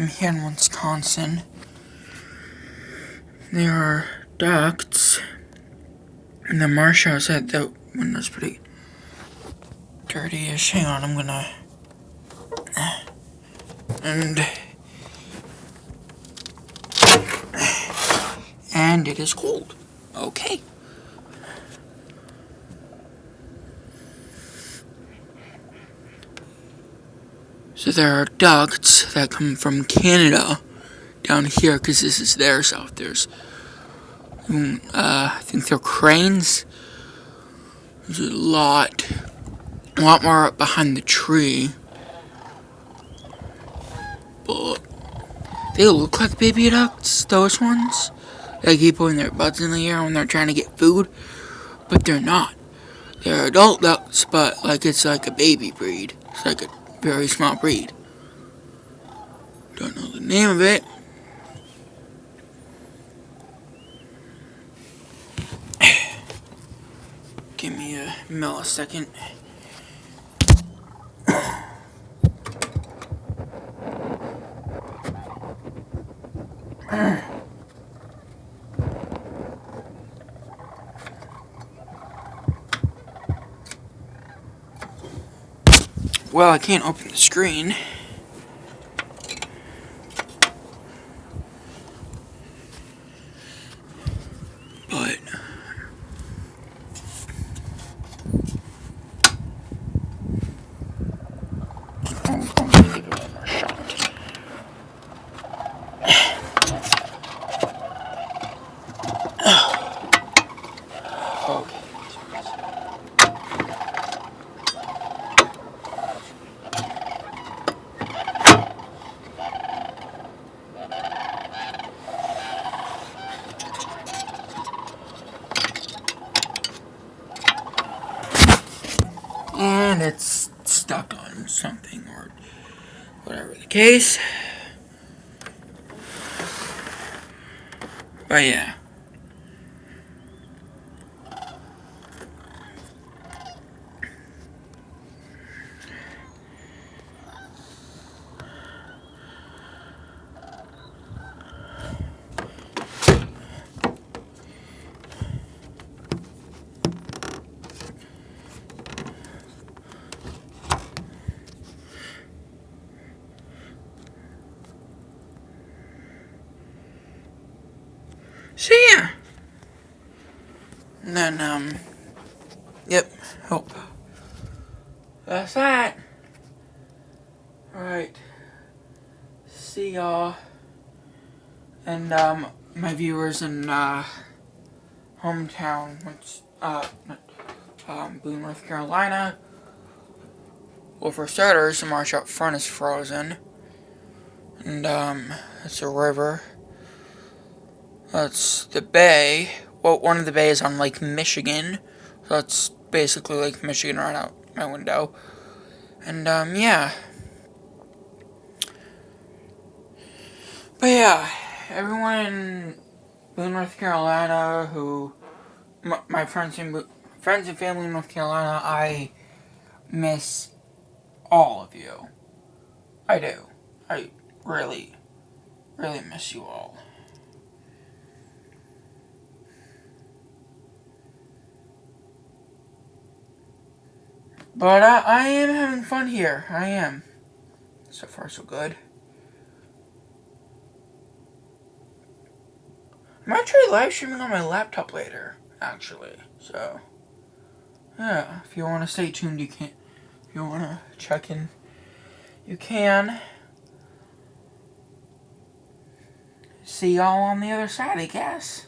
I'm here in Wisconsin. There are ducks. And the marsh outside the window's pretty dirty-ish. Hang on, I'm gonna... And it is cold. Okay. So there are ducks that come from Canada down here, because this is their south. There's, I think they're cranes. There's a lot more up behind the tree. But they look like baby ducks, those ones. They keep putting their butts in the air when they're trying to get food, but they're not. They're adult ducks, but like it's like a baby breed. It's like a very small breed. Don't know the name of it. Give me a millisecond. Well, I can't open the screen. But I'm gonna give it one more shot. Okay. And it's stuck on something or whatever the case. But yeah. So yeah. And then, yep. Oh. That's that. Alright. See y'all. And, my viewers in, hometown, which, Boone, North Carolina. Well, for starters, the marsh out front is frozen. And, it's a river. That's the bay. Well, one of the bays on Lake Michigan. So that's basically Lake Michigan right out my window. And, yeah. But yeah, everyone in Boone, North Carolina who... My friends and family in North Carolina, I miss all of you. I do. I really, really miss you all. But I am having fun here. I am. So far, so good. I'm actually live streaming on my laptop later, actually. So, yeah. If you want to stay tuned, you can. If you want to check in, you can. See y'all on the other side, I guess.